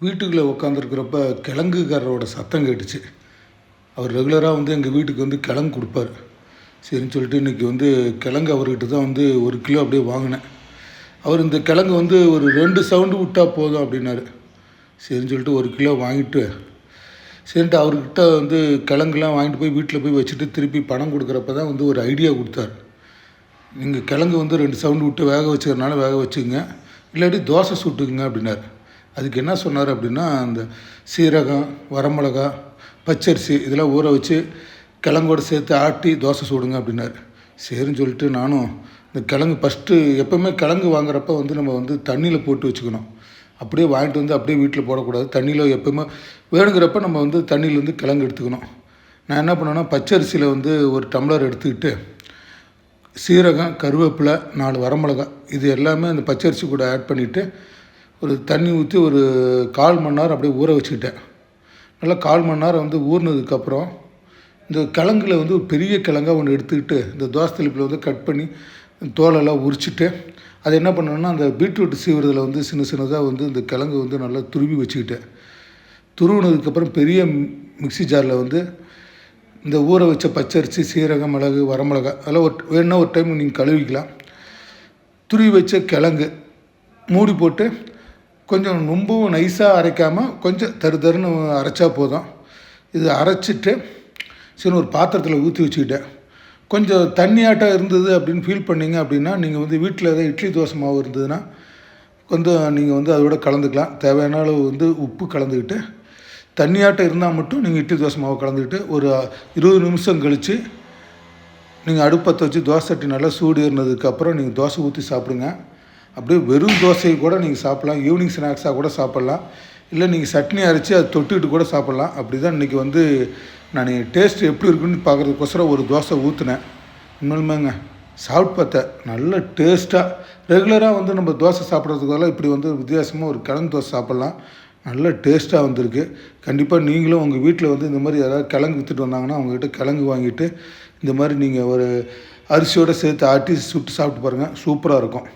வீட்டுக்குள்ளே உட்காந்துருக்கிறப்ப கிழங்குக்காரரோட சத்தம் கேட்டுச்சு. அவர் ரெகுலராக எங்கள் வீட்டுக்கு கிழங்கு கொடுப்பார். சரின்னு சொல்லிட்டு இன்றைக்கி கிழங்கு அவர்கிட்ட தான் 1 கிலோ அப்படியே வாங்கினேன். அவர் இந்த கிழங்கு ஒரு 2 சவுண்டு விட்டால் போதும் அப்படின்னாரு. சரின்னு சொல்லிட்டு 1 கிலோ வாங்கிட்டு சரின்ட்டு அவர்கிட்ட கிழங்குலாம் வாங்கிட்டு போய் வீட்டில் போய் வச்சுட்டு திருப்பி பணம் கொடுக்குறப்ப தான் ஒரு ஐடியா கொடுத்தார். நீங்கள் கிழங்கு 2 சவுண்டு விட்டு வேக வச்சுக்கிறனால வேக வச்சுக்கோங்க, இல்லாட்டி தோசை சுட்டுக்குங்க அப்படின்னார். அதுக்கு என்ன சொன்னார் அப்படின்னா, அந்த சீரகம், வரமிளகா, பச்சரிசி இதெல்லாம் ஊற வச்சு கிழங்கோடு சேர்த்து ஆட்டி தோசை சுடுங்க அப்படின்னார். சரின்னு சொல்லிட்டு நானும் இந்த கிழங்கு ஃபஸ்ட்டு எப்போவுமே கிழங்கு வாங்குறப்ப நம்ம தண்ணியில் போட்டு வச்சுக்கணும். அப்படியே வாங்கிட்டு அப்படியே வீட்டில் போடக்கூடாது. தண்ணியில் எப்போவுமே வேணுங்கிறப்ப நம்ம தண்ணியிலேருந்து கிழங்கு எடுத்துக்கணும். நான் என்ன பண்ணேன்னா, பச்சரிசியில் 1 டம்ளர் எடுத்துக்கிட்டு சீரகம், கருவேப்பிலை, 4 வரமிளகா இது எல்லாமே அந்த பச்சரிசி கூட ஆட் பண்ணிவிட்டு ஒரு தண்ணி ஊற்றி ஒரு 1/4 மணி நேரம் அப்படியே ஊற வச்சுக்கிட்டேன். நல்லா 1/4 மணி நேரம் ஊறினதுக்கப்புறம் இந்த கிழங்குல ஒரு பெரிய கிழங்கா ஒன்று எடுத்துக்கிட்டு இந்த தோசை தலைப்பில் கட் பண்ணி தோலெல்லாம் உரிச்சிட்டு அதை என்ன பண்ணணுன்னா, அந்த பீட்ரூட் சீவுறதில் சின்ன சின்னதாக இந்த கிழங்கு நல்லா துருவி வச்சுக்கிட்டேன். துருவினதுக்கப்புறம் பெரிய மிக்ஸி ஜாரில் இந்த ஊற வச்ச பச்சரிசி, சீரகம், மிளகு, வரமிளகா அதெல்லாம் வேணுன்னா ஒரு டைம் நீங்கள் கழுவிக்கலாம். துருவி வச்ச கிழங்கு மூடி போட்டு கொஞ்சம் ரொம்பவும் நைஸாக அரைக்காமல் கொஞ்சம் தருன்னு அரைச்சா போதும். இது அரைச்சிட்டு சரி ஒரு பாத்திரத்தில் ஊற்றி வச்சுக்கிட்டேன். கொஞ்சம் தண்ணியாட்டம் இருந்தது அப்படின்னு ஃபீல் பண்ணிங்க அப்படின்னா, நீங்கள் வீட்டில் ஏதாவது இட்லி தோசை மாவு இருந்ததுன்னா நீங்கள் அதோட கலந்துக்கலாம். தேவையான அளவு உப்பு கலந்துக்கிட்டு, தண்ணியாட்டம் இருந்தால் மட்டும் நீங்கள் இட்லி தோசை மாவு கலந்துக்கிட்டு ஒரு 20 நிமிஷம் கழித்து நீங்கள் அடுப்பத்தை வச்சு தோசை சட்டி நல்லா சூடு ஏறினதுக்கப்புறம் நீங்கள் தோசை ஊற்றி சாப்பிடுங்க. அப்படியே வெறும் தோசையை கூட நீங்கள் சாப்பிட்லாம். ஈவினிங் ஸ்நாக்ஸாக கூட சாப்பிட்லாம். இல்லை நீங்கள் சட்னி அரைச்சி அதை தொட்டுக்கிட்டு கூட சாப்பிட்லாம். அப்படி தான் இன்றைக்கி நான் டேஸ்ட் எப்படி இருக்குன்னு பார்க்குறதுக்கோசரம் ஒரு தோசை ஊற்றினேன். உண்மையிலுமேங்க சாப்பிட்டு பார்த்தேன், நல்ல டேஸ்ட்டாக. ரெகுலராக நம்ம தோசை சாப்பிட்றதுக்கெல்லாம் இப்படி வித்தியாசமாக ஒரு கிழங்கு தோசை சாப்பிட்லாம். நல்ல டேஸ்ட்டாக வந்திருக்கு. கண்டிப்பாக நீங்களும் உங்கள் வீட்டில் இந்த மாதிரி யாராவது கிழங்கு விற்றுட்டு வந்தாங்கன்னா அவங்ககிட்ட கிழங்கு வாங்கிட்டு இந்த மாதிரி நீங்கள் ஒரு அரிசியோடு சேர்த்து ஆட்டி சுட்டு சாப்பிட்டு பாருங்கள். சூப்பராக இருக்கும்.